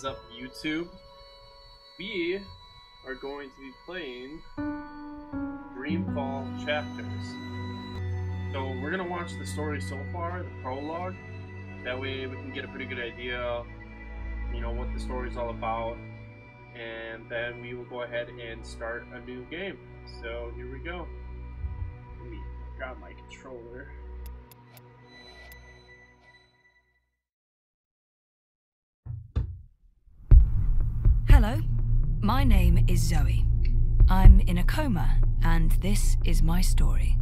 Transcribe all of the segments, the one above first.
up, YouTube? We are going to be playing Dreamfall chapters. So we're going to watch the story so far, the prologue. That way we can get a pretty good idea, you know, what the story is all about. And then we will go ahead and start a new game. So here we go. Let me grab my controller. Hello, my name is Zoe. I'm in a coma, and this is my story.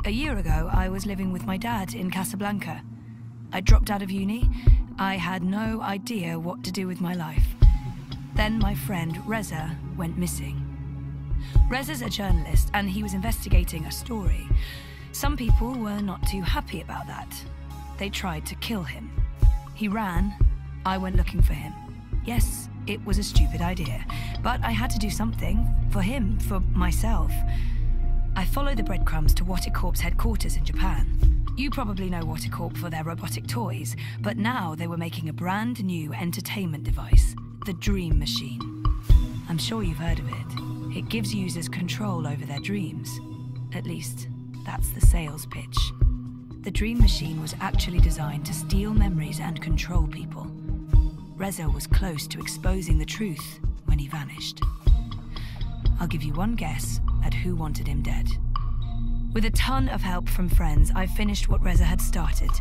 A year ago, I was living with my dad in Casablanca. I dropped out of uni. I had no idea what to do with my life. Then my friend Reza went missing. Reza's a journalist, and he was investigating a story. Some people were not too happy about that. They tried to kill him. He ran. I went looking for him. Yes, it was a stupid idea, but I had to do something for him, for myself. I followed the breadcrumbs to Waticorp's headquarters in Japan. You probably know Waticorp for their robotic toys, but now they were making a brand new entertainment device, the Dream Machine. I'm sure you've heard of it. It gives users control over their dreams. At least, that's the sales pitch. The Dream Machine was actually designed to steal memories and control people. Reza was close to exposing the truth when he vanished. I'll give you one guess at who wanted him dead. With a ton of help from friends, I finished what Reza had started.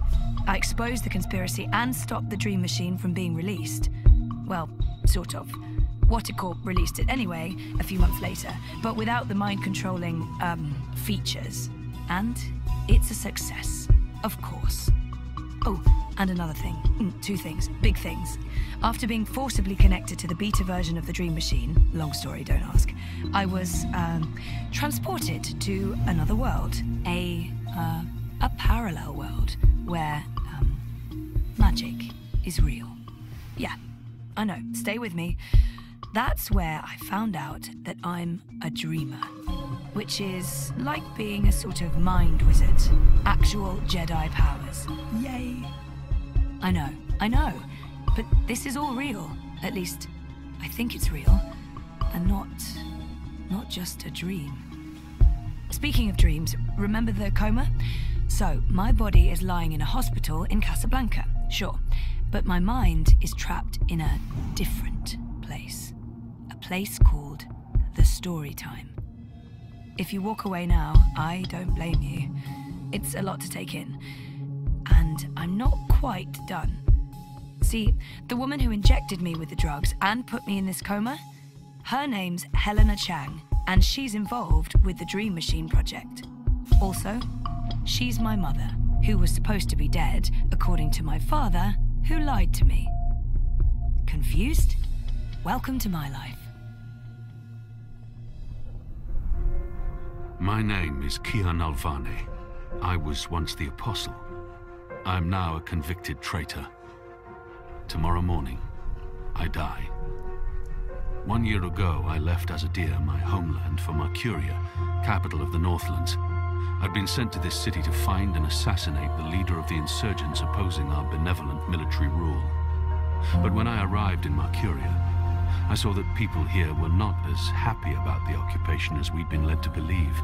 I exposed the conspiracy and stopped the Dream Machine from being released. Well, sort of. Waticorp released it anyway, a few months later, but without the mind-controlling, features. And it's a success, of course. Oh, and another thing. Two things. Big things. After being forcibly connected to the beta version of the Dream Machine, long story, don't ask, I was, transported to another world. A parallel world where, magic is real. Yeah, I know. Stay with me. That's where I found out that I'm a dreamer, which is like being a sort of mind wizard. Actual Jedi powers. Yay. I know, but this is all real. At least, I think it's real, and not just a dream. Speaking of dreams, remember the coma? So, my body is lying in a hospital in Casablanca, sure, but my mind is trapped in a different place. A place called the Storytime. If you walk away now, I don't blame you. It's a lot to take in. And I'm not quite done. See, the woman who injected me with the drugs and put me in this coma, her name's Helena Chang, and she's involved with the Dream Machine project. Also, she's my mother, who was supposed to be dead, according to my father, who lied to me. Confused? Welcome to my life. My name is Kian Alvane. I was once the Apostle. I am now a convicted traitor. Tomorrow morning, I die. 1 year ago, I left Azadir, my homeland, for Mercuria, capital of the Northlands. I'd been sent to this city to find and assassinate the leader of the insurgents opposing our benevolent military rule. But when I arrived in Mercuria, I saw that people here were not as happy about the occupation as we'd been led to believe.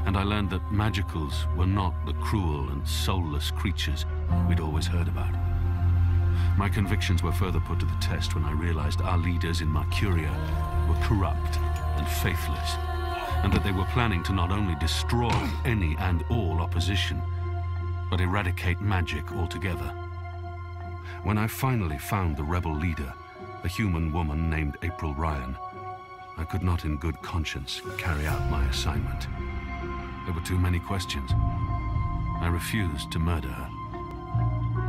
And I learned that magicals were not the cruel and soulless creatures we'd always heard about. My convictions were further put to the test when I realized our leaders in Mercuria were corrupt and faithless, and that they were planning to not only destroy any and all opposition, but eradicate magic altogether. When I finally found the rebel leader, a human woman named April Ryan, I could not in good conscience carry out my assignment. There were too many questions. I refused to murder her,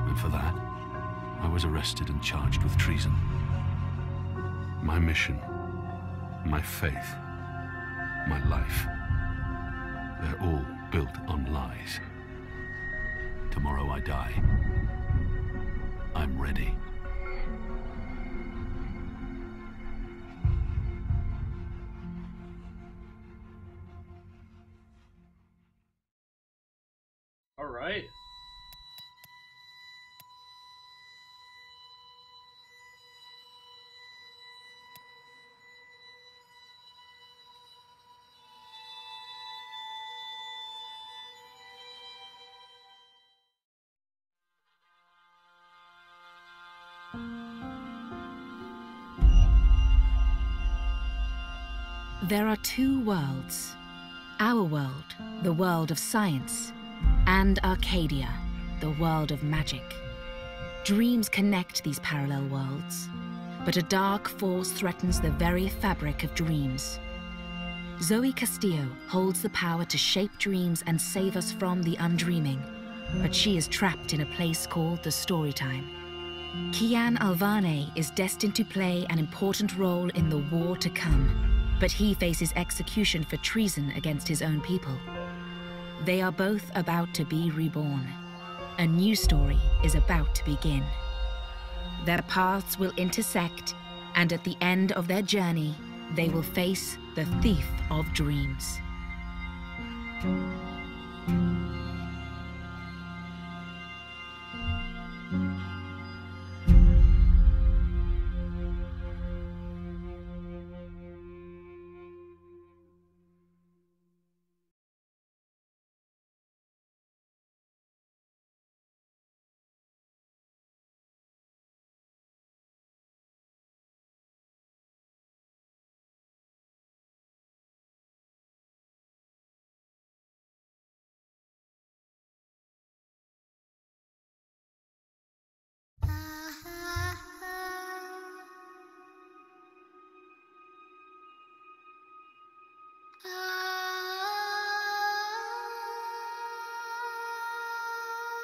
and for that, I was arrested and charged with treason. My mission, my faith, my life, they're all built on lies. Tomorrow I die. I'm ready. All right. There are two worlds. Our world, the world of science, and Arcadia, the world of magic. Dreams connect these parallel worlds, but a dark force threatens the very fabric of dreams. Zoe Castillo holds the power to shape dreams and save us from the undreaming, but she is trapped in a place called the Storytime. Kian Alvane is destined to play an important role in the war to come, but he faces execution for treason against his own people. They are both about to be reborn. A new story is about to begin. Their paths will intersect, and at the end of their journey, they will face the thief of dreams.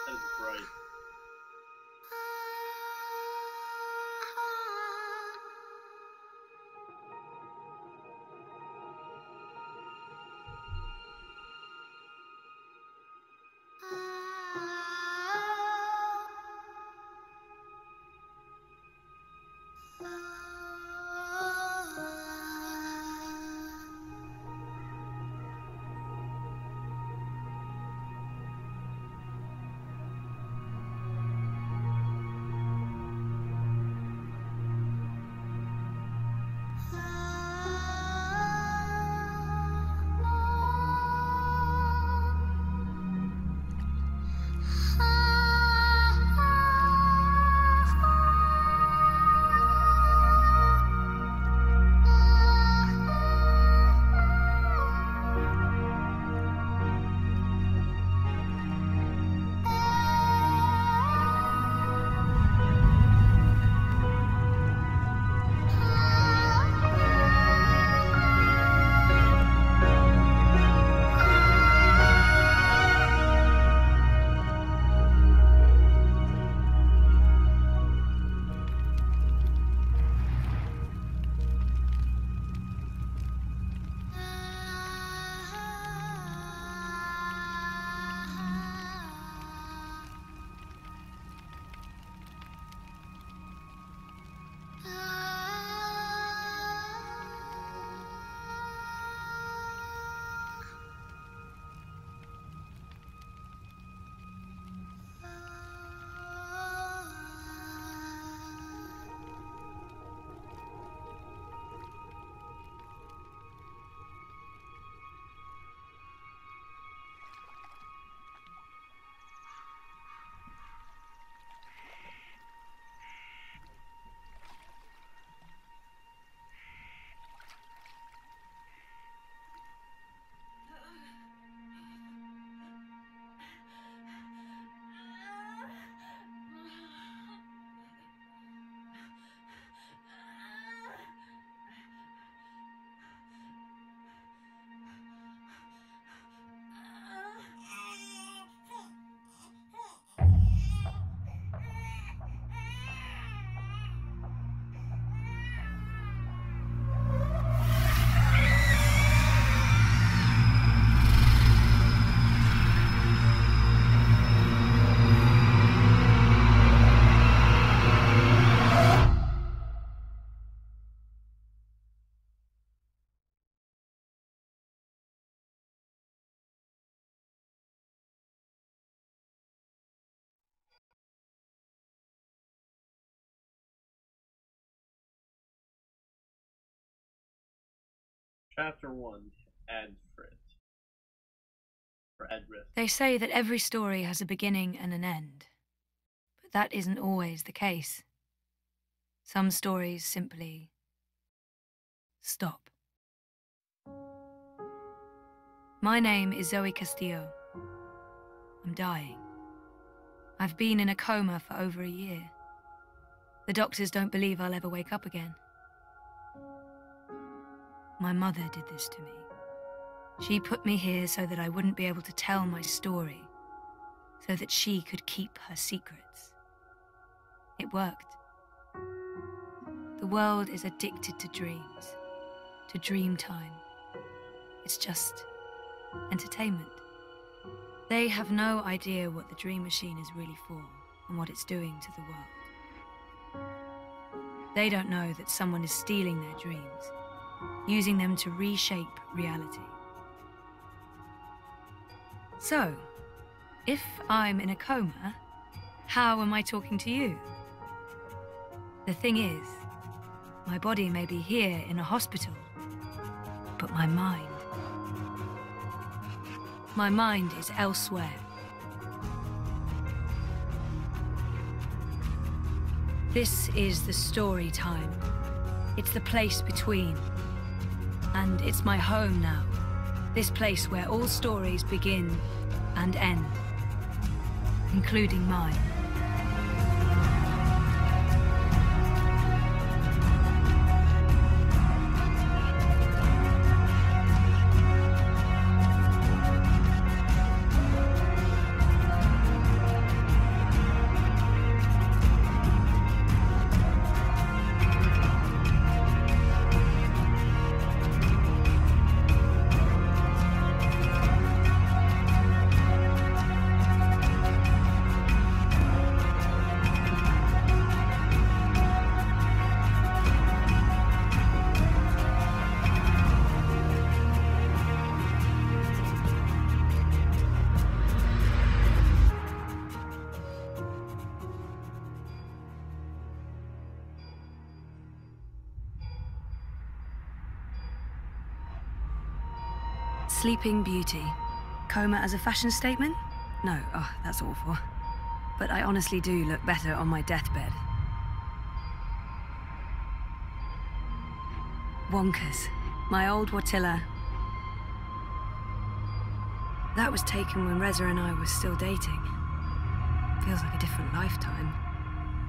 That is bright. Chapter 1, Adrift. They say that every story has a beginning and an end, but that isn't always the case. Some stories simply stop. My name is Zoe Castillo. I'm dying. I've been in a coma for over a year. The doctors don't believe I'll ever wake up again. My mother did this to me. She put me here so that I wouldn't be able to tell my story, so that she could keep her secrets. It worked. The world is addicted to dreams, to dream time. It's just entertainment. They have no idea what the dream machine is really for and what it's doing to the world. They don't know that someone is stealing their dreams, using them to reshape reality. So, if I'm in a coma, how am I talking to you? The thing is, my body may be here in a hospital, but my mind is elsewhere. This is the story time. It's the place between. And it's my home now. This place where all stories begin and end, including mine. Sleeping Beauty. Coma as a fashion statement? No, oh, that's awful. But I honestly do look better on my deathbed. Wonkers. My old Watilla. That was taken when Reza and I were still dating. Feels like a different lifetime.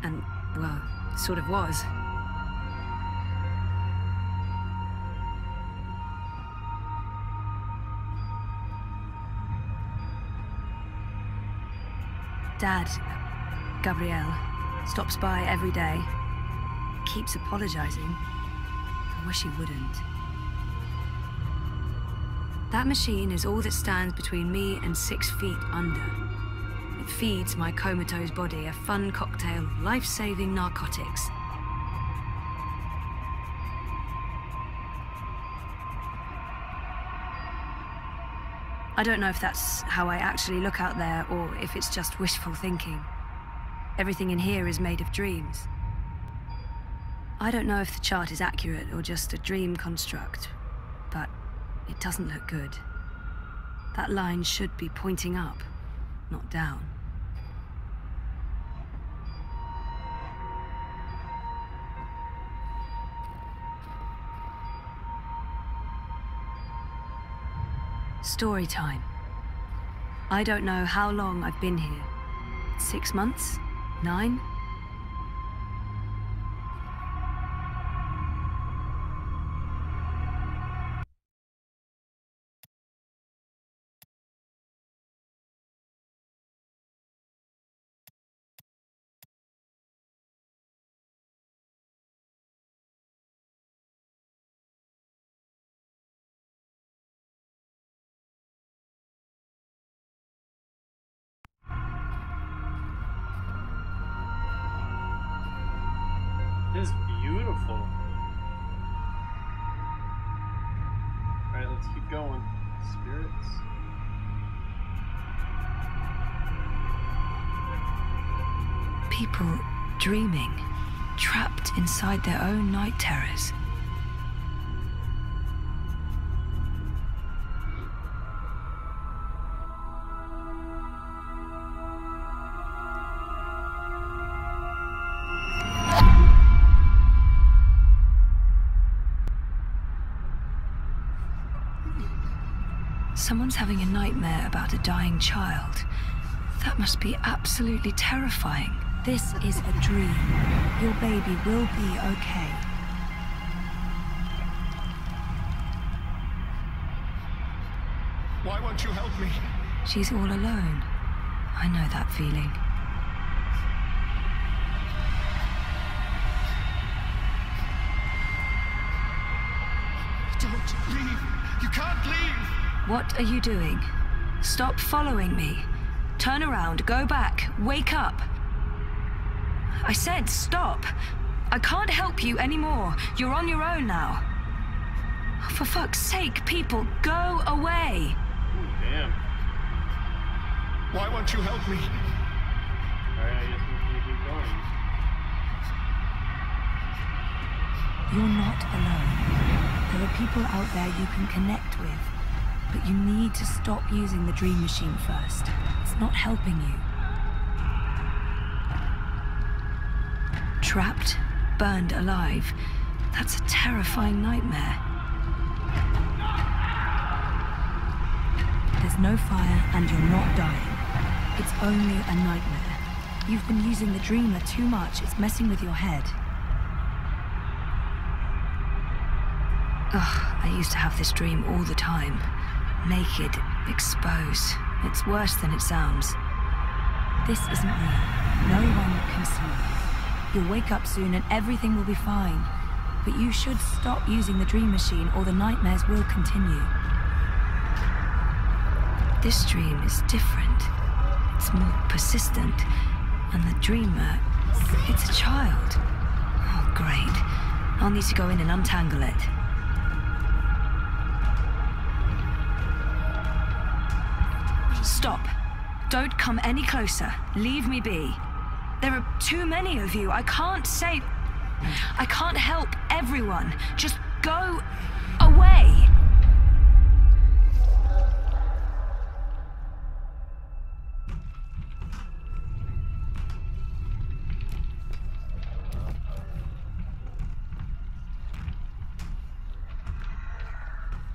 And, well, sort of was. Dad, Gabrielle, stops by every day. Keeps apologizing. I wish he wouldn't. That machine is all that stands between me and 6 feet under. It feeds my comatose body a fun cocktail of life-saving narcotics. I don't know if that's how I actually look out there, or if it's just wishful thinking. Everything in here is made of dreams. I don't know if the chart is accurate or just a dream construct, but it doesn't look good. That line should be pointing up, not down. Story time. I don't know how long I've been here. 6 months? 9? This is beautiful. Alright, let's keep going. Spirits. People dreaming, trapped inside their own night terrors. Someone's having a nightmare about a dying child. That must be absolutely terrifying. This is a dream. Your baby will be okay. Why won't you help me? She's all alone. I know that feeling. Don't leave. You can't leave. What are you doing? Stop following me. Turn around, go back, wake up. I said stop. I can't help you anymore. You're on your own now. For fuck's sake, people, go away. Ooh, damn. Why won't you help me? Alright, I guess we can keep going. You're not alone. There are people out there you can connect with. But you need to stop using the dream machine first. It's not helping you. Trapped, burned alive. That's a terrifying nightmare. There's no fire and you're not dying. It's only a nightmare. You've been using the dreamer too much. It's messing with your head. Ugh, I used to have this dream all the time. Naked, exposed. It's worse than it sounds. This isn't real. No one can see you. You'll wake up soon and everything will be fine. But you should stop using the dream machine or the nightmares will continue. This dream is different. It's more persistent. And the dreamer, it's a child. Oh, great. I'll need to go in and untangle it. Stop. Don't come any closer. Leave me be. There are too many of you. I can't help everyone. Just go away.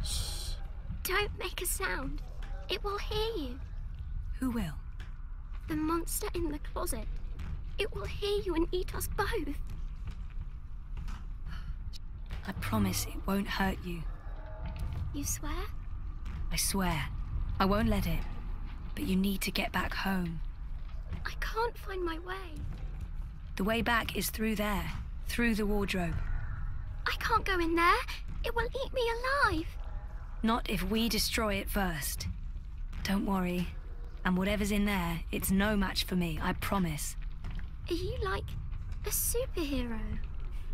Shh. Don't make a sound. It will hear you. Who will? The monster in the closet. It will hear you and eat us both. I promise it won't hurt you. You swear? I swear. I won't let it. But you need to get back home. I can't find my way. The way back is through there. Through the wardrobe. I can't go in there. It will eat me alive. Not if we destroy it first. Don't worry. And whatever's in there, it's no match for me, I promise. Are you like a superhero?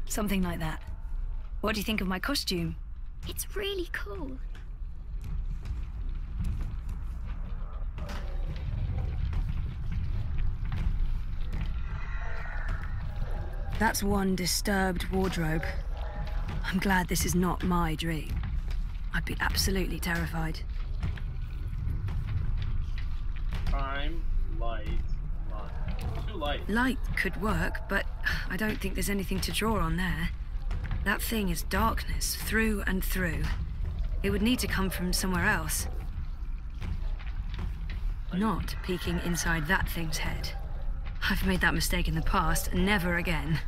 Something like that. What do you think of my costume? It's really cool. That's one disturbed wardrobe. I'm glad this is not my dream. I'd be absolutely terrified. Time, light, line. Too light. Light could work, but I don't think there's anything to draw on there. That thing is darkness, through and through. It would need to come from somewhere else. Not peeking inside that thing's head. I've made that mistake in the past, never again.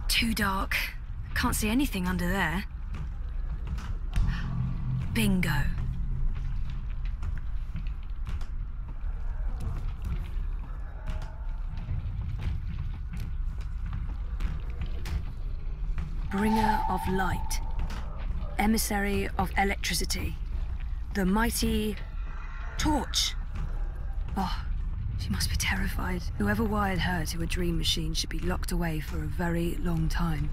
Too dark. Can't see anything under there. Bingo. Bringer of light. Emissary of electricity. The mighty torch. Oh, she must be terrified. Whoever wired her to a dream machine should be locked away for a very long time.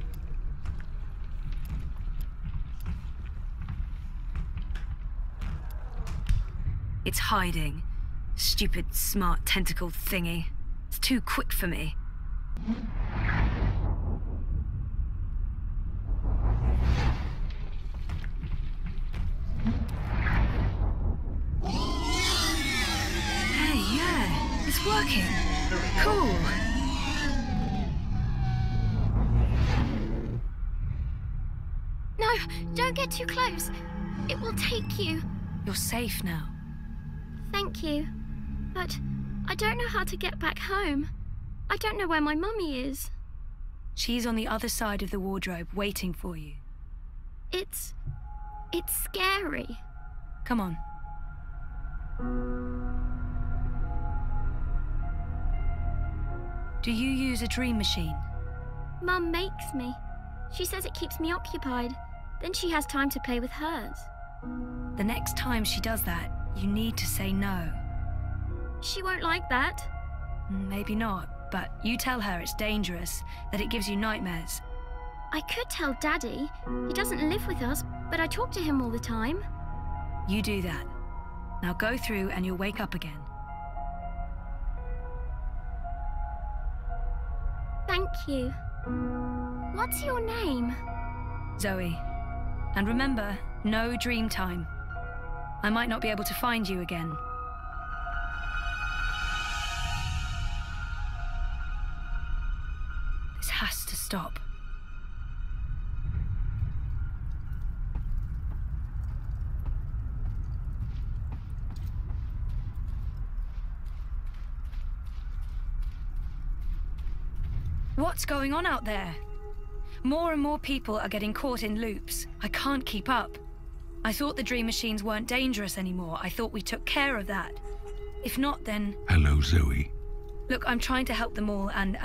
It's hiding. Stupid, smart tentacle thingy. It's too quick for me. don't get too close. It will take you. You're safe now. Thank you. But I don't know how to get back home. I don't know where my mummy is. She's on the other side of the wardrobe, waiting for you. It's scary. Come on. Do you use a dream machine? Mum makes me. She says it keeps me occupied. Then she has time to play with hers. The next time she does that, you need to say no. She won't like that. Maybe not, but you tell her it's dangerous, that it gives you nightmares. I could tell Daddy. He doesn't live with us, but I talk to him all the time. You do that. Now go through and you'll wake up again. Thank you. What's your name? Zoe. And remember, no dream time. I might not be able to find you again. This has to stop. What's going on out there? More and more people are getting caught in loops. I can't keep up. I thought the dream machines weren't dangerous anymore. I thought we took care of that. If not, then... Hello, Zoe. Look, I'm trying to help them all, and...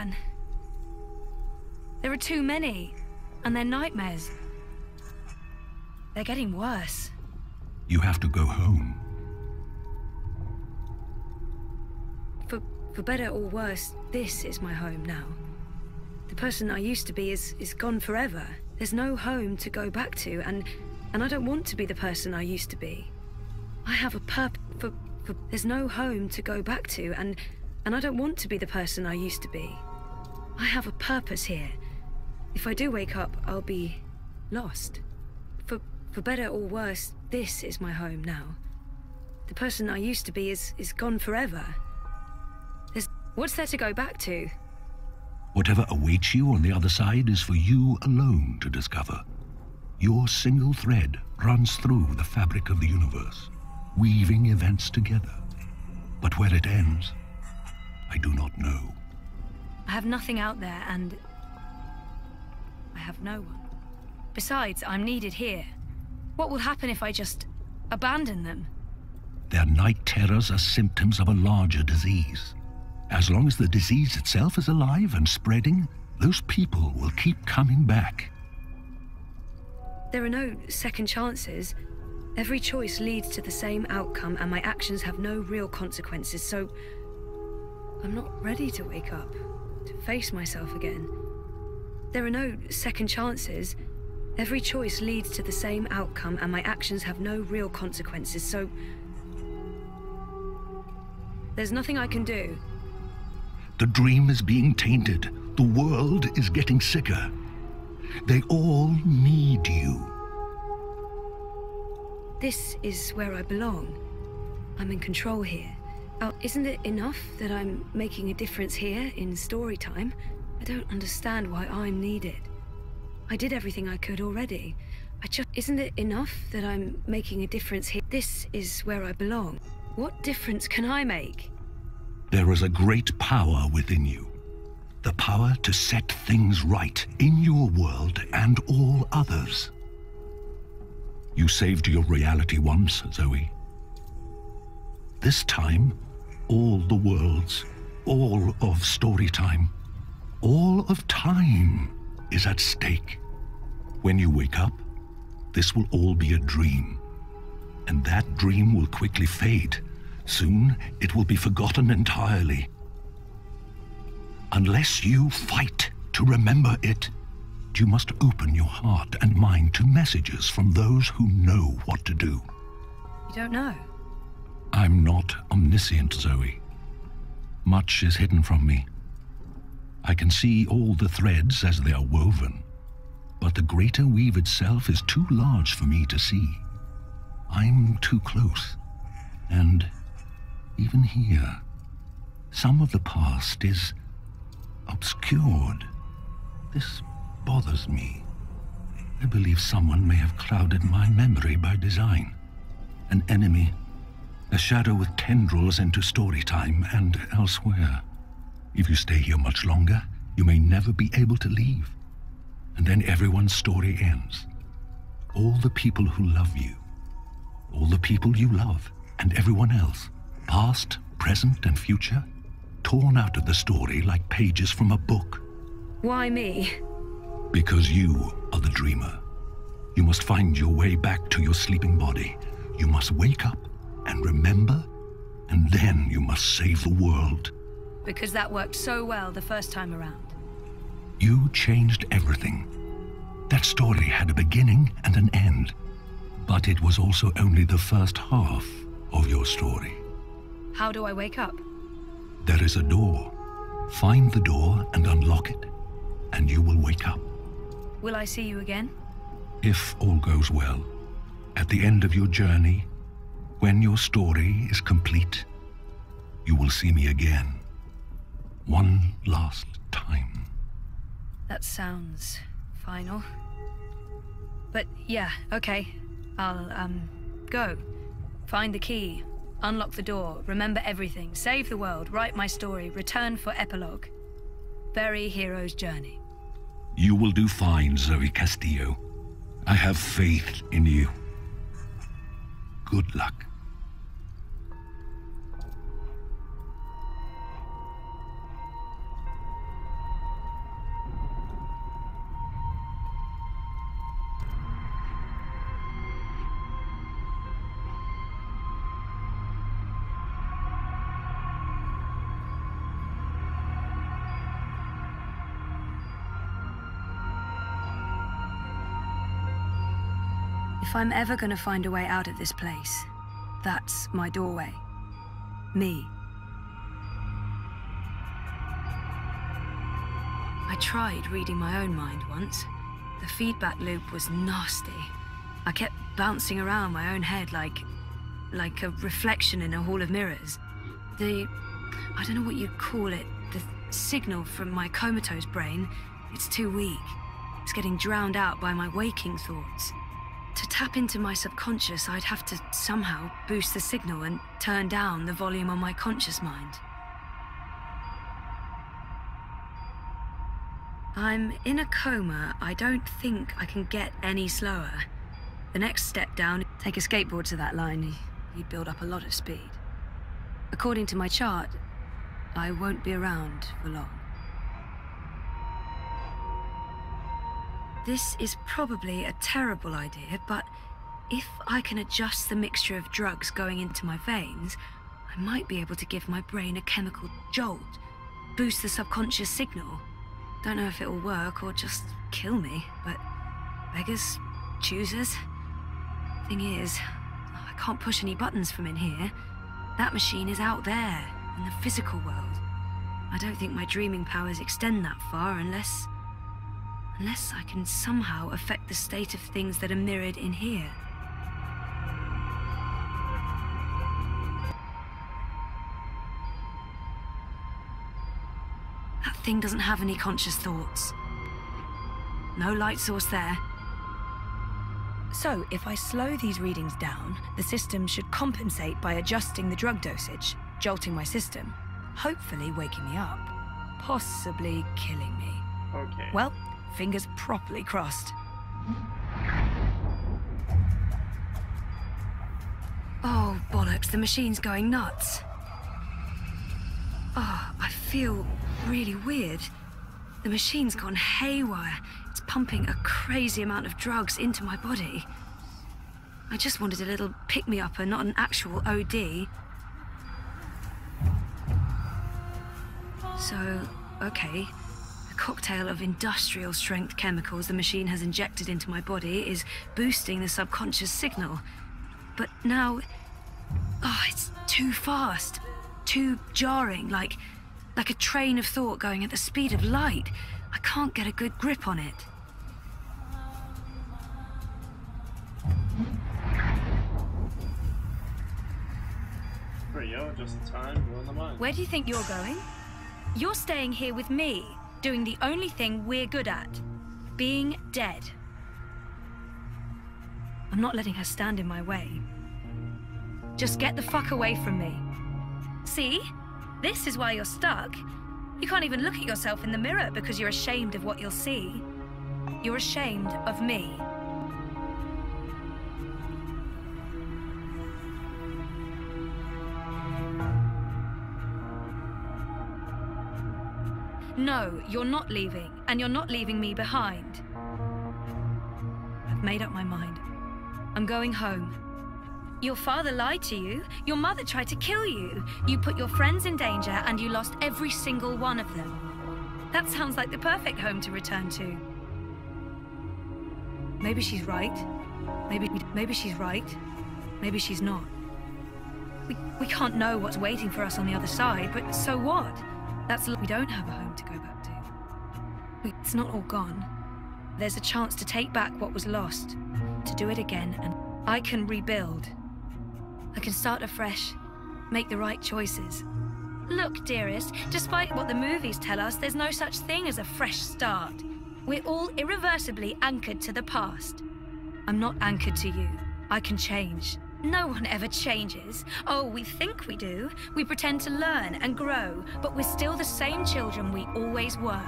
There are too many. And they're nightmares. They're getting worse. You have to go home. For better or worse, this is my home now. The person I used to be is gone forever. There's no home to go back to, and I don't want to be the person I used to be. I have a there's no home to go back to, and I don't want to be the person I used to be. I have a purpose here. If I do wake up, I'll be lost. For better or worse, this is my home now. The person I used to be is gone forever. What's there to go back to? Whatever awaits you on the other side is for you alone to discover. Your single thread runs through the fabric of the universe, weaving events together. But where it ends, I do not know. I have nothing out there, and I have no one. Besides, I'm needed here. What will happen if I just abandon them? Their night terrors are symptoms of a larger disease. As long as the disease itself is alive and spreading, those people will keep coming back. There are no second chances. Every choice leads to the same outcome, and my actions have no real consequences, so I'm not ready to wake up, to face myself again. There are no second chances. Every choice leads to the same outcome, and my actions have no real consequences, so there's nothing I can do. The dream is being tainted. The world is getting sicker. They all need you. This is where I belong. I'm in control here. Oh, isn't it enough that I'm making a difference here in story time? I don't understand why I'm needed. I did everything I could already. Isn't it enough that I'm making a difference here? This is where I belong. What difference can I make? There is a great power within you. The power to set things right in your world and all others. You saved your reality once, Zoe. This time, all the worlds, all of story time, all of time is at stake. When you wake up, this will all be a dream. And that dream will quickly fade. Soon, it will be forgotten entirely. Unless you fight to remember it, you must open your heart and mind to messages from those who know what to do. You don't know? I'm not omniscient, Zoe. Much is hidden from me. I can see all the threads as they are woven, but the greater weave itself is too large for me to see. I'm too close, and even here, some of the past is obscured. This bothers me. I believe someone may have clouded my memory by design. An enemy, a shadow with tendrils into story time and elsewhere. If you stay here much longer, you may never be able to leave. And then everyone's story ends. All the people who love you, all the people you love, and everyone else, past, present, and future, torn out of the story like pages from a book. Why me? Because you are the dreamer. You must find your way back to your sleeping body. You must wake up and remember, and then you must save the world. Because that worked so well the first time around. You changed everything. That story had a beginning and an end, but it was also only the first half of your story. How do I wake up? There is a door. Find the door and unlock it, and you will wake up. Will I see you again? If all goes well, at the end of your journey, when your story is complete, you will see me again. One last time. That sounds final. But yeah, okay. I'll, go. Find the key. Unlock the door. Remember everything. Save the world. Write my story. Return for epilogue. Very hero's journey. You will do fine, Zoe Castillo. I have faith in you. Good luck. If I'm ever gonna find a way out of this place, that's my doorway. Me. I tried reading my own mind once. The feedback loop was nasty. I kept bouncing around my own head like a reflection in a hall of mirrors. I don't know what you'd call it, the signal from my comatose brain, it's too weak. It's getting drowned out by my waking thoughts. To tap into my subconscious, I'd have to somehow boost the signal and turn down the volume on my conscious mind. I'm in a coma. I don't think I can get any slower. The next step down, take a skateboard to that line, you'd build up a lot of speed. According to my chart, I won't be around for long. This is probably a terrible idea, but if I can adjust the mixture of drugs going into my veins, I might be able to give my brain a chemical jolt, boost the subconscious signal. Don't know if it'll work or just kill me, but beggars, choosers. Thing is, I can't push any buttons from in here. That machine is out there, in the physical world. I don't think my dreaming powers extend that far unless I can somehow affect the state of things that are mirrored in here. That thing doesn't have any conscious thoughts. No light source there. So, if I slow these readings down, the system should compensate by adjusting the drug dosage, jolting my system, hopefully waking me up, possibly killing me. Okay. Well, fingers properly crossed. Oh, bollocks, the machine's going nuts. Oh, I feel really weird. The machine's gone haywire. It's pumping a crazy amount of drugs into my body. I just wanted a little pick-me-upper, not an actual OD. So, okay. The cocktail of industrial-strength chemicals the machine has injected into my body is boosting the subconscious signal. But now... oh, it's too fast. Too jarring, like a train of thought going at the speed of light. I can't get a good grip on it. There you go, just in time, you're in the mind. Where do you think you're going? You're staying here with me, doing the only thing we're good at. Being dead. I'm not letting her stand in my way. Just get the fuck away from me. See? This is why you're stuck. You can't even look at yourself in the mirror because you're ashamed of what you'll see. You're ashamed of me. No, you're not leaving, and you're not leaving me behind. I've made up my mind. I'm going home. Your father lied to you. Your mother tried to kill you. You put your friends in danger, and you lost every single one of them. That sounds like the perfect home to return to. Maybe she's right. Maybe she's right. Maybe she's not. We can't know what's waiting for us on the other side, but so what? We don't have a home to go back to. It's not all gone. There's a chance to take back what was lost, to do it again, and I can rebuild. I can start afresh, make the right choices. Look, dearest, despite what the movies tell us, there's no such thing as a fresh start. We're all irreversibly anchored to the past. I'm not anchored to you. I can change. No one ever changes. Oh, we think we do. We pretend to learn and grow, but we're still the same children we always were.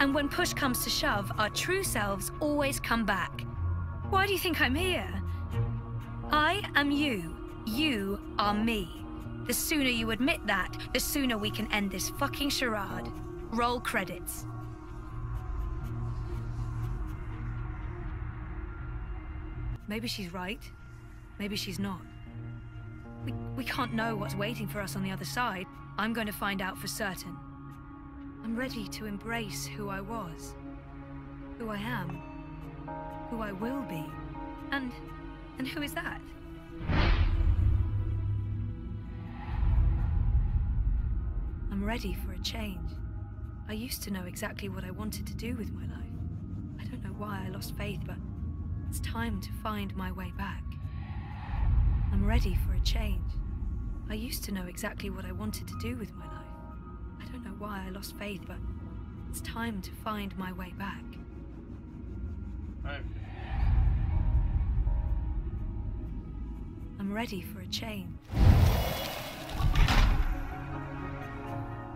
And when push comes to shove, our true selves always come back. Why do you think I'm here? I am you. You are me. The sooner you admit that, the sooner we can end this fucking charade. Roll credits. Maybe she's right. Maybe she's not. We can't know what's waiting for us on the other side. I'm going to find out for certain. I'm ready to embrace who I was, who I am, who I will be. And who is that? I'm ready for a change. I used to know exactly what I wanted to do with my life. I don't know why I lost faith, but it's time to find my way back. I'm ready for a change. I used to know exactly what I wanted to do with my life. I don't know why I lost faith, but it's time to find my way back. I'm ready for a change.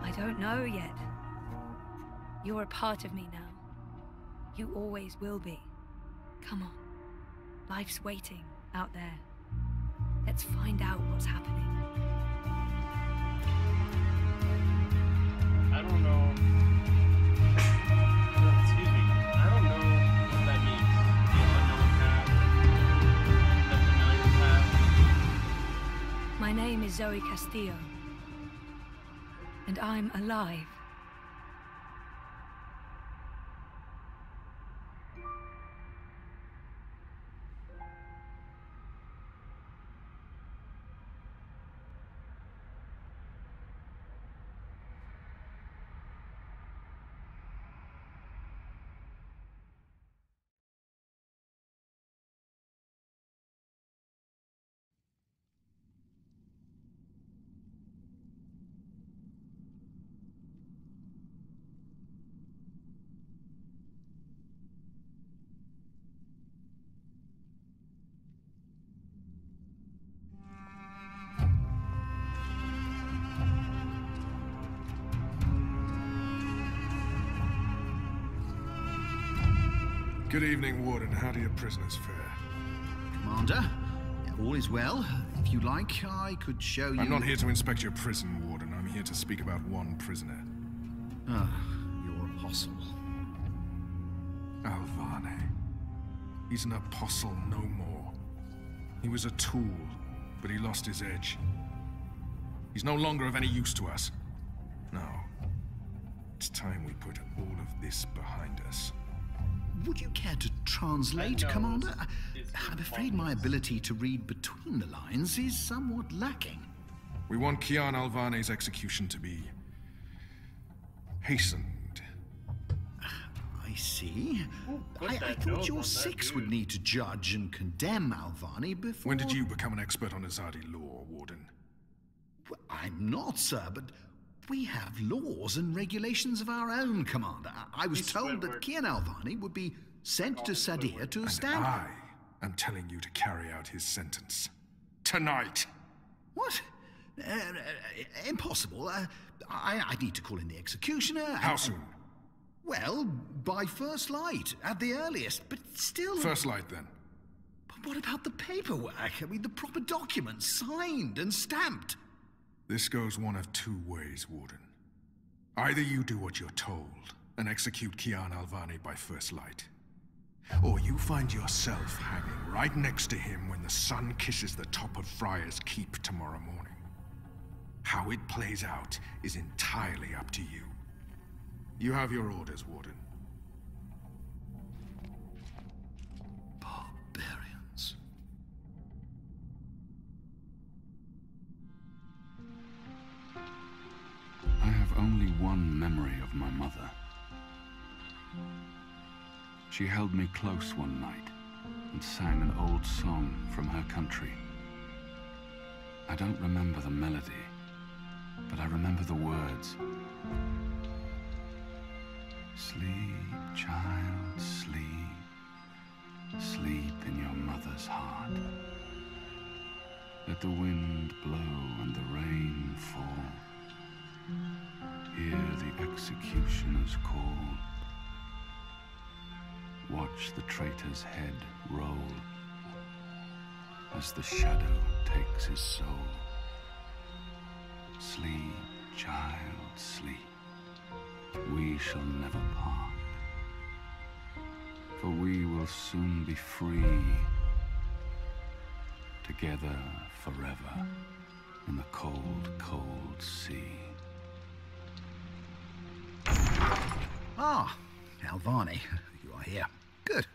I don't know yet. You're a part of me now. You always will be. Come on. Life's waiting out there. Let's find out what's happening. I don't know. Excuse me. I don't know what that means. The unknown path. The familiar path. My name is Zoe Castillo. And I'm alive. Good evening, Warden. How do your prisoners fare? Commander, all is well. If you like, I could show you... I'm not here to inspect your prison, Warden. I'm here to speak about one prisoner. Ah, your apostle. Alvane. He's an apostle no more. He was a tool, but he lost his edge. He's no longer of any use to us. Now, it's time we put all of this behind us. Would you care to translate, Commander? I'm afraid my ability to read between the lines is somewhat lacking. We want Kian Alvane's execution to be... hastened. I see. I thought your six would need to judge and condemn Alvane before... When did you become an expert on Azadi law, Warden? Well, I'm not, sir, but we have laws and regulations of our own, Commander. I was told that Kian Alvane would be sent to Sadir to stand... I I'm telling you to carry out his sentence. Tonight! What? Impossible. I need to call in the executioner. How soon? Well, by first light, at the earliest, but still... First light, then. But what about the paperwork? I mean, the proper documents, signed and stamped. This goes one of two ways, Warden. Either you do what you're told, and execute Kian Alvani by first light. Or you find yourself hanging right next to him when the sun kisses the top of Friar's Keep tomorrow morning. How it plays out is entirely up to you. You have your orders, Warden. Barbarians. I have only one memory of my mother. She held me close one night and sang an old song from her country. I don't remember the melody, but I remember the words. Sleep, child, sleep. Sleep in your mother's heart. Let the wind blow and the rain fall. Hear the executioner's call. Watch the traitor's head roll as the shadow takes his soul. Sleep, child, sleep. We shall never part, for we will soon be free, together forever in the cold, cold sea. Ah, Alvani, you are here. Good.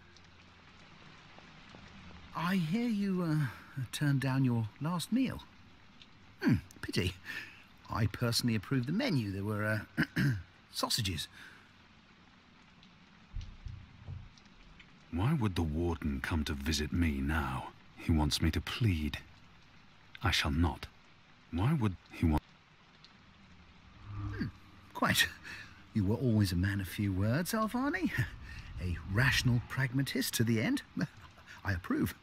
I hear you turned down your last meal. Pity. I personally approved the menu. There were sausages. Why would the warden come to visit me now? He wants me to plead. I shall not. Why would he want... Quite. You were always a man of few words, Alvani. A rational pragmatist to the end. I approve.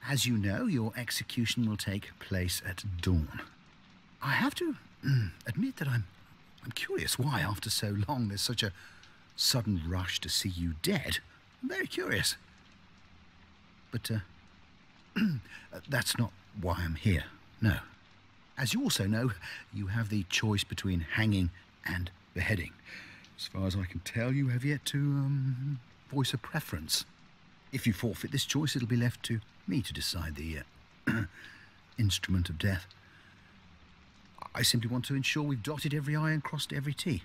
As you know, your execution will take place at dawn. I have to admit that I'm curious why, after so long, there's such a sudden rush to see you dead. I'm very curious. But, that's not why I'm here, no. As you also know, you have the choice between hanging and beheading. As far as I can tell, you have yet to, voice a preference. If you forfeit this choice, it'll be left to me to decide the, instrument of death. I simply want to ensure we've dotted every I and crossed every T.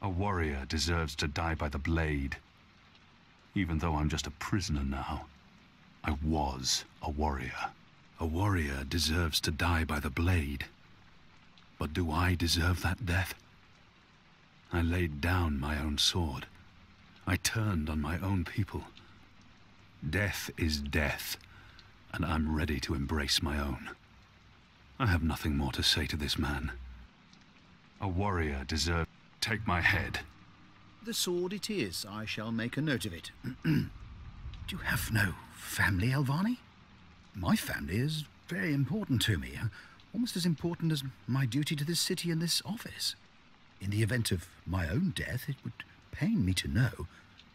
A warrior deserves to die by the blade. Even though I'm just a prisoner now, I was a warrior. A warrior deserves to die by the blade. But do I deserve that death? I laid down my own sword. I turned on my own people. Death is death, and I'm ready to embrace my own. I have nothing more to say to this man. A warrior deserves... Take my head. The sword it is. I shall make a note of it. Do you have no family, Alvani? My family is very important to me. Almost as important as my duty to this city and this office. In the event of my own death, it would pain me to know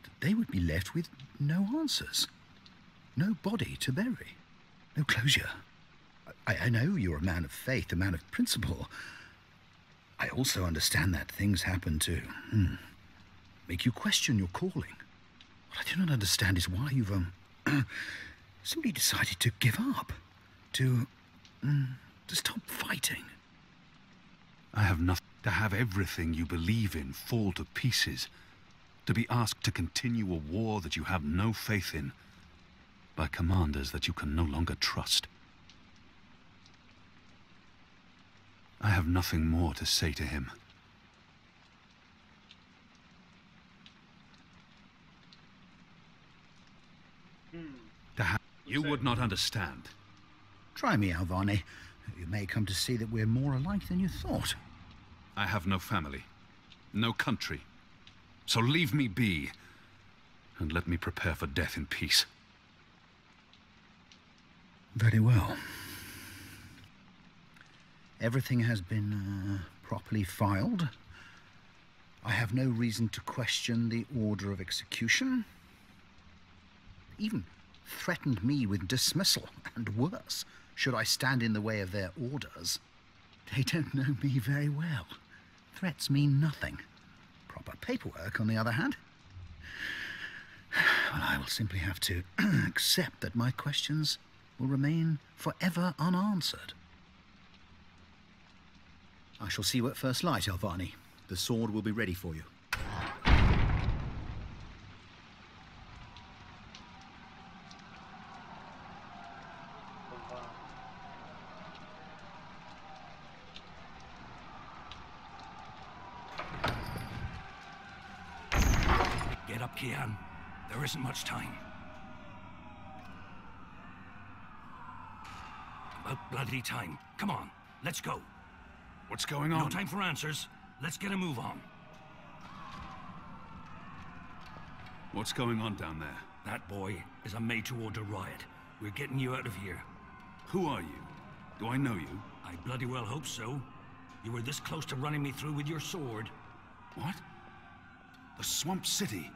that they would be left with no answers. No body to bury. No closure. I know you're a man of faith, a man of principle. I also understand that things happen to make you question your calling. What I do not understand is why you've simply decided to give up, to stop fighting. I have nothing. To have everything you believe in fall to pieces. To be asked to continue a war that you have no faith in by commanders that you can no longer trust. I have nothing more to say to him. You would not understand. Try me, Alvani. You may come to see that we're more alike than you thought. I have no family, no country. So leave me be, and let me prepare for death in peace. Very well. Everything has been properly filed. I have no reason to question the order of execution. Even threatened me with dismissal, and worse, should I stand in the way of their orders. They don't know me very well. Threats mean nothing. Proper paperwork, on the other hand. Well, I will simply have to accept that my questions will remain forever unanswered. I shall see you at first light, Alvani. The sword will be ready for you. Get up, Kian. There isn't much time. About bloody time. Come on, let's go. What's going on? No time for answers. Let's get a move on. What's going on down there? That boy is a made-to-order riot. We're getting you out of here. Who are you? Do I know you? I bloody well hope so. You were this close to running me through with your sword. What? The Swamp City?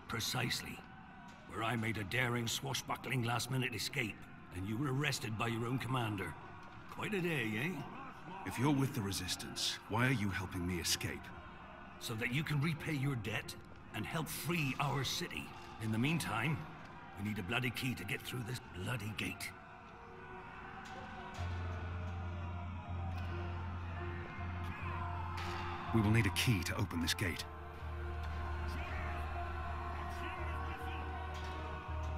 Precisely. Where I made a daring, swashbuckling last-minute escape, and you were arrested by your own commander. Quite a day, eh? If you're with the Resistance, why are you helping me escape? So that you can repay your debt and help free our city. In the meantime, we need a bloody key to get through this bloody gate. We will need a key to open this gate.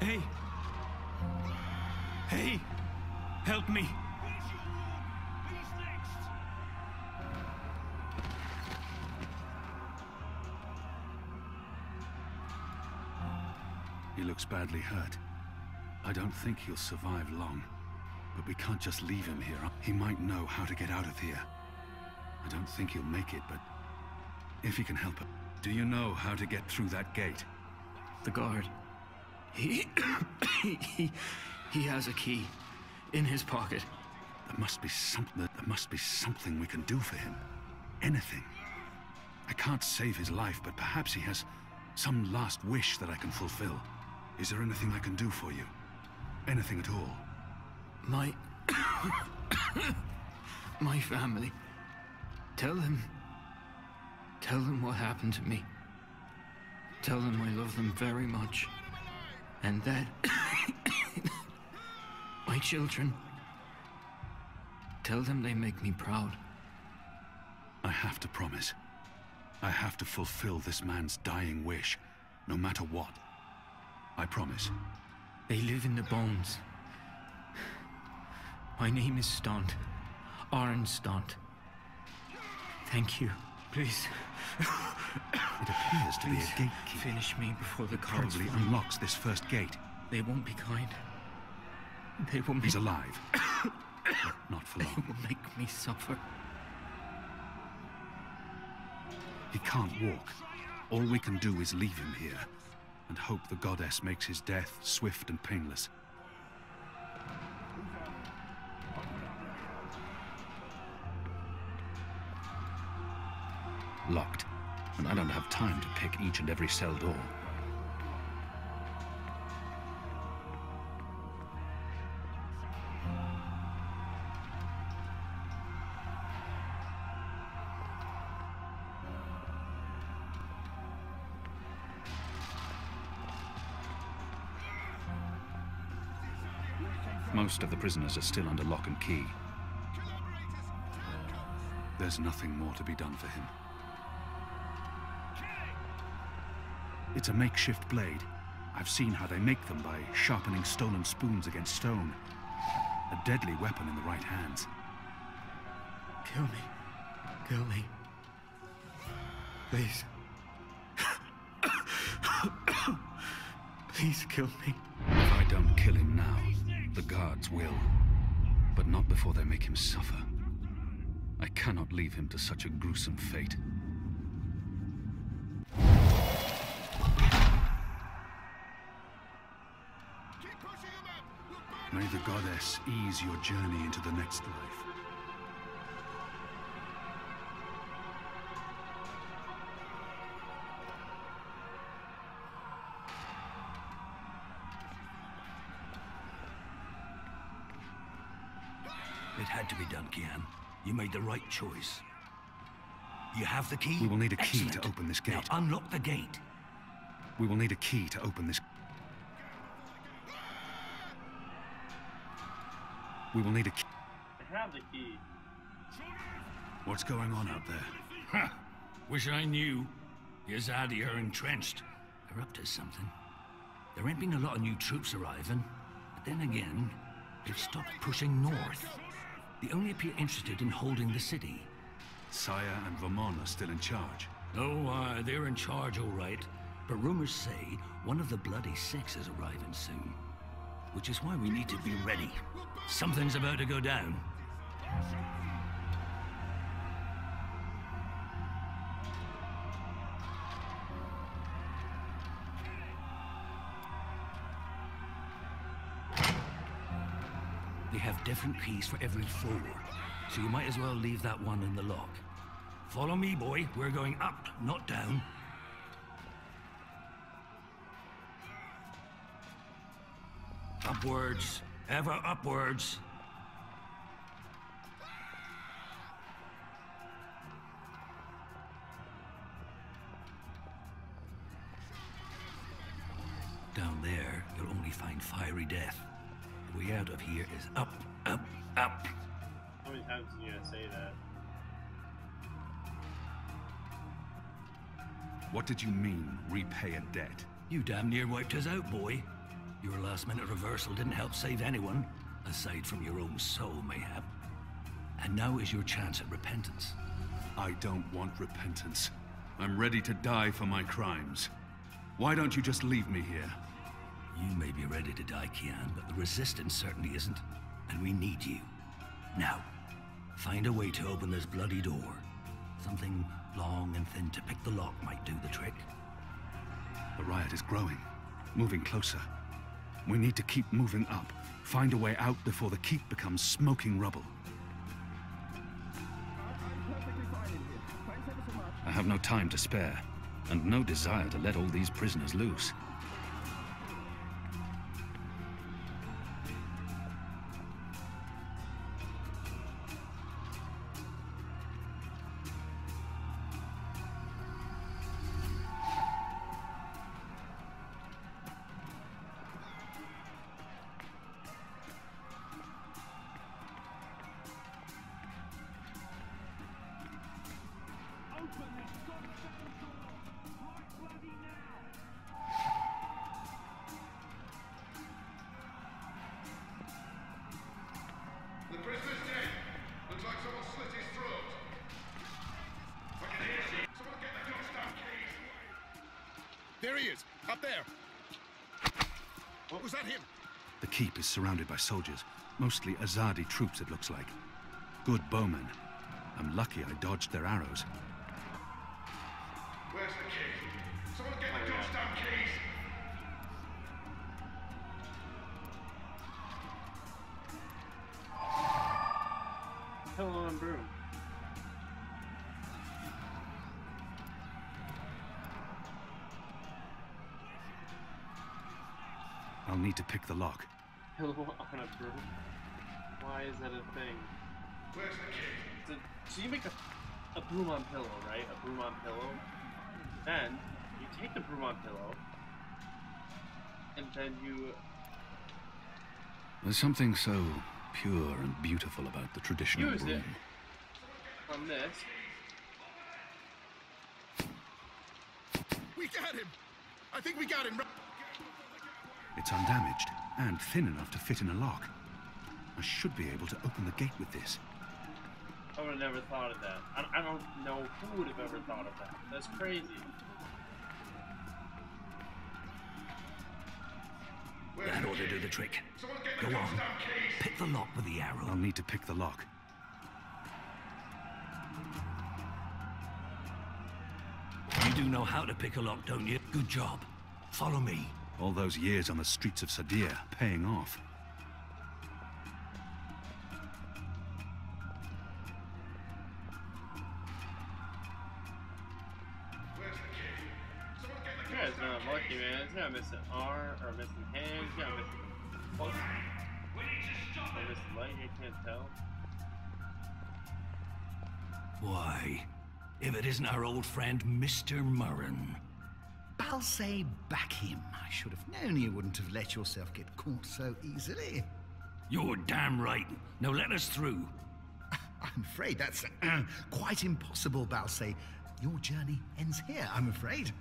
Hey! Hey! Help me! He looks badly hurt. I don't think he'll survive long. But we can't just leave him here. He might know how to get out of here. I don't think he'll make it, but if he can help it. Do you know how to get through that gate? The guard. He has a key in his pocket. There must be something we can do for him. Anything. I can't save his life, but perhaps he has some last wish that I can fulfill. Is there anything I can do for you? Anything at all? My family. Tell them what happened to me. Tell them I love them very much. And that my children. Tell them they make me proud. I have to promise. I have to fulfill this man's dying wish, no matter what. I promise. They live in the bones. My name is Stant. Arn Stant. Thank you. Please. It appears to be a gatekeeper. Finish me before the guards Probably unlocks this first gate. They won't be kind. They will make... He's alive. Not for They long. will make me suffer. He can't walk. All we can do is leave him here, and hope the goddess makes his death swift and painless. Locked, and I don't have time to pick each and every cell door. Most of the prisoners are still under lock and key. There's nothing more to be done for him. It's a makeshift blade. I've seen how they make them by sharpening stolen spoons against stone. A deadly weapon in the right hands. Kill me. Kill me. Please. Please kill me. If I don't kill him now, the guards will. But not before they make him suffer. I cannot leave him to such a gruesome fate. May the goddess ease your journey into the next life. It had to be done, Kian. You made the right choice. You have the key? We will need a key Excellent. to open this gate. Now unlock the gate. We will need a key to open this... We will need a key. I have the key. What's going on out there? Ha! Wish I knew. The Azadi are entrenched. They're up to something. There ain't been a lot of new troops arriving, but then again, they've stopped pushing north. They only appear interested in holding the city. Saya and Vermont are still in charge. Oh, they're in charge, all right. But rumors say one of the Bloody Six is arriving soon. Which is why we need to be ready. Something's about to go down. They have different keys for every floor, so you might as well leave that one in the lock. Follow me, boy. We're going up, not down. Upwards. Ever upwards. Down there, you'll only find fiery death. The way out of here is up, up, up. How many times are you gonna say that? What did you mean, repay a debt? You damn near wiped us out, boy. Your last-minute reversal didn't help save anyone, aside from your own soul, mayhap. And now is your chance at repentance. I don't want repentance. I'm ready to die for my crimes. Why don't you just leave me here? You may be ready to die, Kian, but the Resistance certainly isn't, and we need you. Now, find a way to open this bloody door. Something long and thin to pick the lock might do the trick. The riot is growing, moving closer. We need to keep moving up, find a way out before the keep becomes smoking rubble. I have no time to spare, and no desire to let all these prisoners loose. The prisoner's dead. Looks like someone slit his throat. I can hear you. Someone get the goddamn keys. There he is, up there. What was that him? The keep is surrounded by soldiers, mostly Azadi troops it looks like. Good bowmen. I'm lucky I dodged their arrows. Where's the key? Someone get the goddamn keys. Pillow and broom. I'll need to pick the lock. Pillow on a broom? Why is that a thing? Where's the key? So you make a broom on pillow, right? A broom on pillow. Then you take the broom on pillow, and then you. There's something so pure and beautiful about the traditional Use broom. it on this. We got him! I think we got him. It's undamaged and thin enough to fit in a lock. I should be able to open the gate with this. I would have never thought of that. I don't know who would have ever thought of that. That's crazy. That ought to do the trick. Go on. Pick the lock with the arrow. I'll need to pick the lock. You do know how to pick a lock, don't you? Good job. Follow me. All those years on the streets of Sadir paying off. lucky, man. He's got a missing arm, or a missing hand. He's got a missing foot. Or a missing leg, I can't tell. Why, if it isn't our old friend, Mr. Murren. Balsay Bakim. I should have known you wouldn't have let yourself get caught so easily. You're damn right. Now let us through. I'm afraid that's quite impossible, Balsay. Your journey ends here, I'm afraid.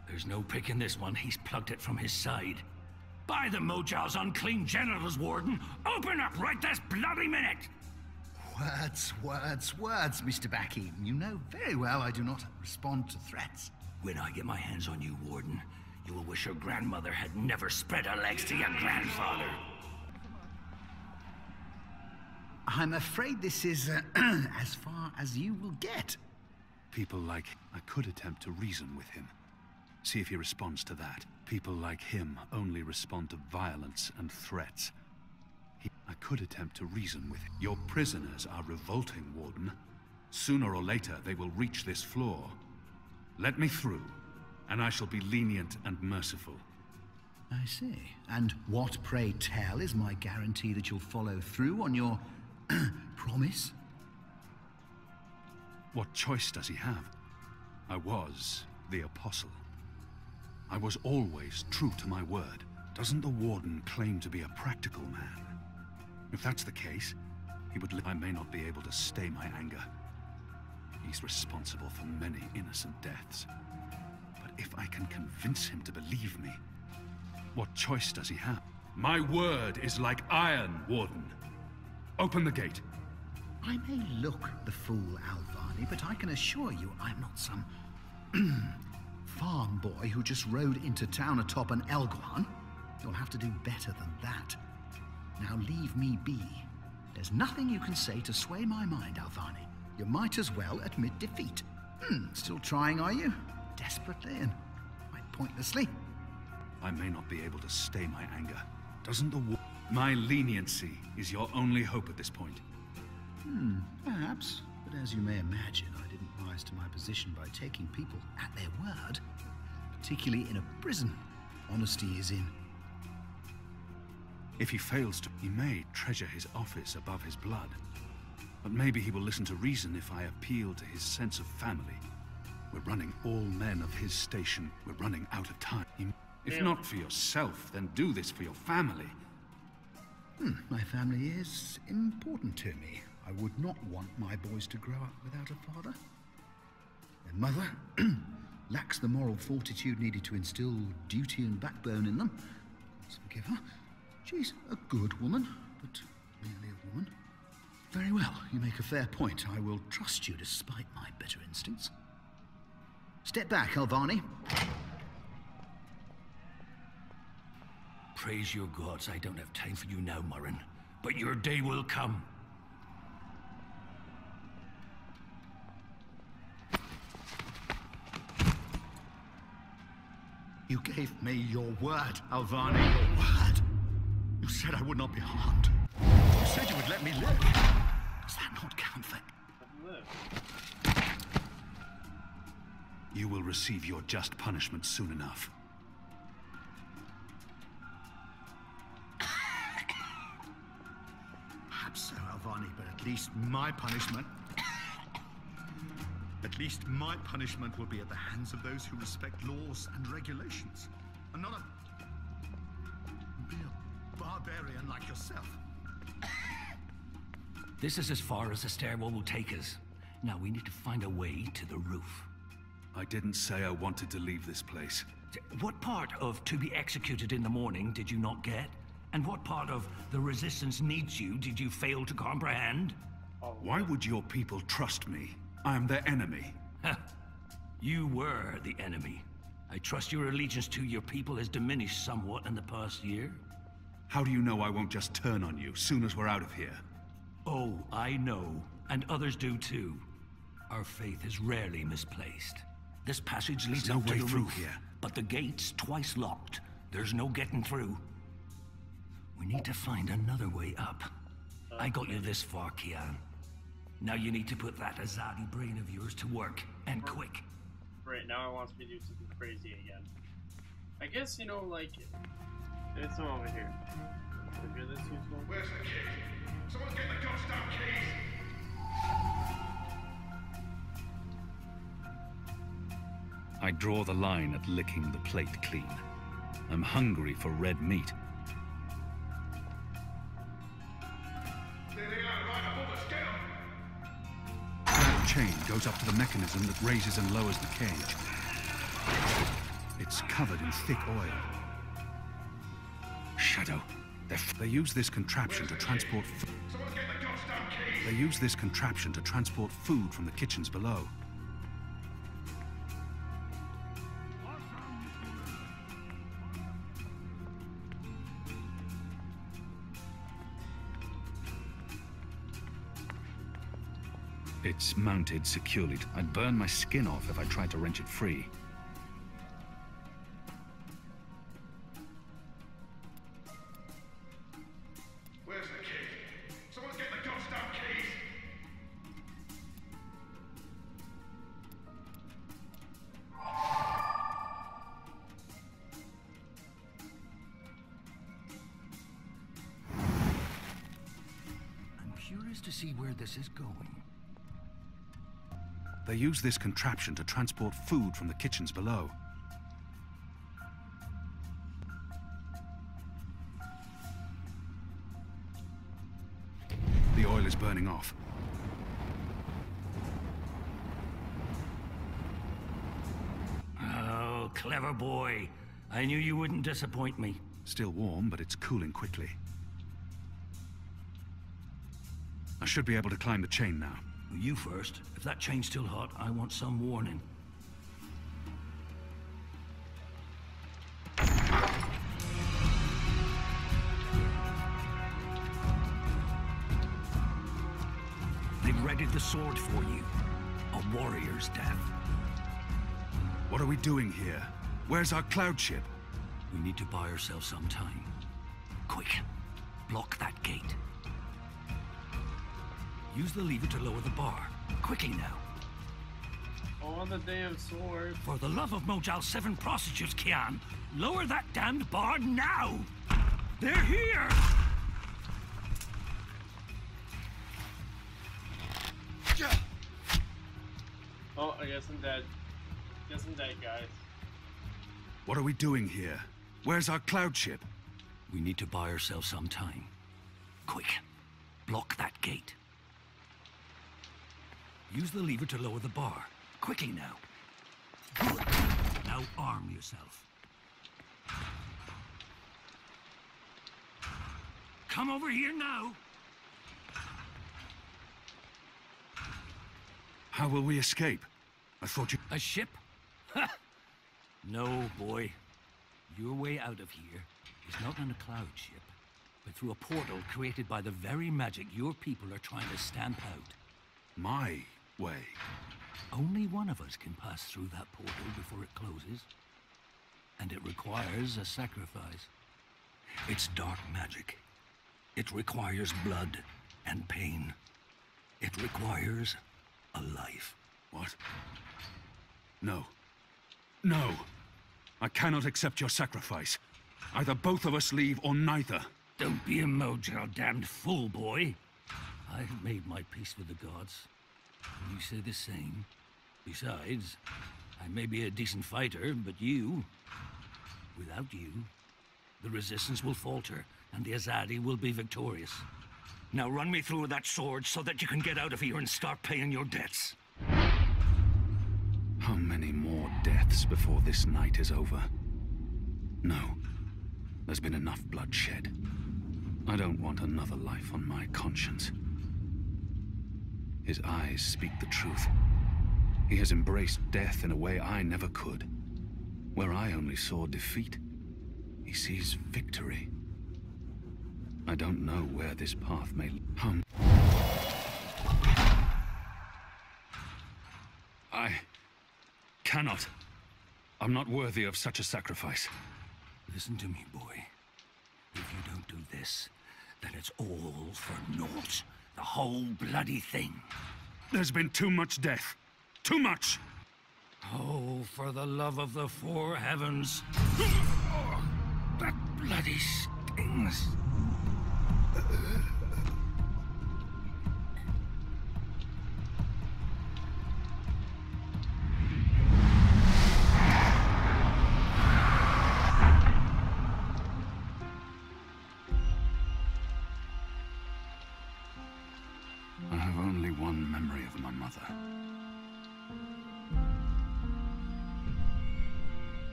There's no picking this one. He's plugged it from his side. By the Mojal's unclean genitals, Warden! Open up right this bloody minute! Words, Mr. Bakim. You know very well I do not respond to threats. When I get my hands on you, Warden, you will wish your grandmother had never spread her legs to your grandfather. I'm afraid this is as far as you will get. People like... I could attempt to reason with him. See if he responds to that. People like him only respond to violence and threats. I could attempt to reason with him. Your prisoners are revolting, Warden. Sooner or later, they will reach this floor. Let me through, and I shall be lenient and merciful. I see. And what, pray tell, is my guarantee that you'll follow through on your promise? What choice does he have? I was the Apostle. I was always true to my word. Doesn't the Warden claim to be a practical man? If that's the case, he would I may not be able to stay my anger. He's responsible for many innocent deaths. But if I can convince him to believe me, what choice does he have? My word is like iron, Warden. Open the gate. I may look the fool, Alvani, but I can assure you I'm not some farm boy who just rode into town atop an Elguan. You'll have to do better than that. Now leave me be. There's nothing you can say to sway my mind, Alvani. You might as well admit defeat. Still trying, are you? Desperately and quite pointlessly. I may not be able to stay my anger. Doesn't the war... My leniency is your only hope at this point. Perhaps. But as you may imagine, I didn't rise to my position by taking people at their word. Particularly in a prison. Honesty is in. If he fails to, he may treasure his office above his blood. But maybe he will listen to reason if I appeal to his sense of family. We're running all men of his station. We're running out of time. If not for yourself, then do this for your family. My family is important to me. I would not want my boys to grow up without a father. Their mother lacks the moral fortitude needed to instill duty and backbone in them. Let's forgive her. She's a good woman, but merely a woman. Very well, you make a fair point. I will trust you despite my better instincts. Step back, Alvani. Praise your gods, I don't have time for you now, Murren. But your day will come. You gave me your word, Alvani. Your word. You said I would not be harmed. You said you would let me live. Does that not count for... You will receive your just punishment soon enough. Perhaps so, Alvani, but at least my punishment... At least my punishment will be at the hands of those who respect laws and regulations, and not be a barbarian like yourself. This is as far as the stairwell will take us. Now we need to find a way to the roof. I didn't say I wanted to leave this place. What part of to be executed in the morning did you not get? And what part of the resistance needs you did you fail to comprehend? Why would your people trust me? I am their enemy. You were the enemy. I trust your allegiance to your people has diminished somewhat in the past year. How do you know I won't just turn on you soon as we're out of here? Oh, I know. And others do too. Our faith is rarely misplaced. This passage leads There's no up to way the through roof, here. but the gate's twice locked. There's no getting through. We need to find another way up. I got you this far, Kian. Now you need to put that Azadi brain of yours to work, and quick. Right, now it wants me to do something crazy again. guess, you know, like, there's some over here. Okay, this useful. Where's the key? Someone get the goddamn keys! I draw the line at licking the plate clean. I'm hungry for red meat. There they are, right above us, get 'em! That chain goes up to the mechanism that raises and lowers the cage. It's covered in thick oil. Shadow. They use this contraption to transport food. Someone get the goddamn keys! They use this contraption to transport food from the kitchens below. It's mounted securely. I'd burn my skin off if I tried to wrench it free. Where's the key? Someone get the goddamn keys! I'm curious to see where this is going. They use this contraption to transport food from the kitchens below. The oil is burning off. Oh, clever boy. I knew you wouldn't disappoint me. Still warm, but it's cooling quickly. I should be able to climb the chain now. You first. If that chain's still hot, I want some warning. They've readied the sword for you. A warrior's death. What are we doing here? Where's our cloud ship? We need to buy ourselves some time. Quick, block that gate. Use the lever to lower the bar. Quickly now. Oh, the damn sword. For the love of Mojal 7 prostitutes, Kian, lower that damned bar now! They're here! Oh, I guess I'm dead. Guess I'm dead, guys. What are we doing here? Where's our cloud ship? We need to buy ourselves some time. Quick, block that gate. Use the lever to lower the bar. Quickly now. Good. Now arm yourself. Come over here now. How will we escape? I thought you... A ship? Ha! No, boy. Your way out of here is not on a cloud ship, but through a portal created by the very magic your people are trying to stamp out. My way? Only one of us can pass through that portal before it closes. And it requires a sacrifice. It's dark magic. It requires blood and pain. It requires a life. What? No. No! I cannot accept your sacrifice. Either both of us leave or neither. Don't be a Mojal damned fool, boy. I have made my peace with the gods. You say the same. Besides, I may be a decent fighter, but without you, the resistance will falter, and the Azadi will be victorious. Now run me through that sword so that you can get out of here and start paying your debts. How many more deaths before this night is over? No. There's been enough bloodshed. I don't want another life on my conscience. His eyes speak the truth. He has embraced death in a way I never could. Where I only saw defeat, he sees victory. I don't know where this path may lead. I cannot. I'm not worthy of such a sacrifice. Listen to me, boy. If you don't do this, then it's all for naught. The whole bloody thing. There's been too much death. Too much! Oh, for the love of the four heavens. bloody stings. I have only one memory of my mother.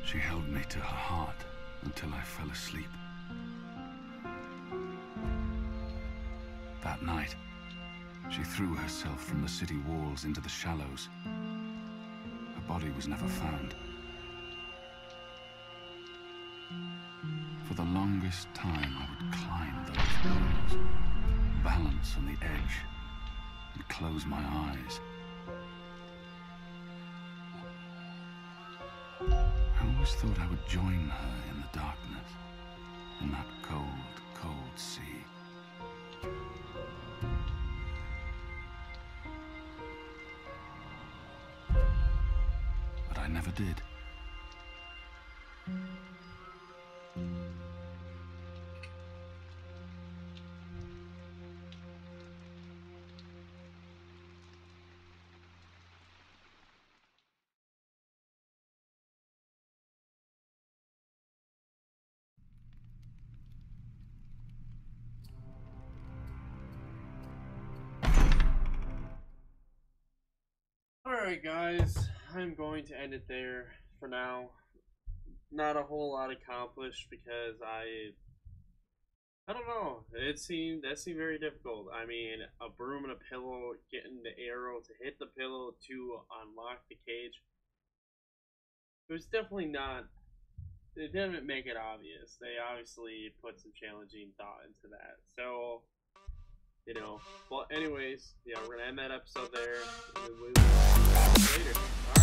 She held me to her heart until I fell asleep. That night, she threw herself from the city walls into the shallows. Her body was never found. For the longest time, I would climb those walls, balance on the edge, and close my eyes. I always thought I would join her in the darkness, in that cold, cold sea. But I never did. Alright guys, I'm going to end it there for now. Not a whole lot accomplished because I don't know. That seemed very difficult. I mean, a broom and a pillow, getting the arrow to hit the pillow to unlock the cage. It was definitely not. They didn't make it obvious. They obviously put some challenging thought into that. So, you know. Well, anyways, yeah, we're gonna end that episode there. We'll see you later. All right.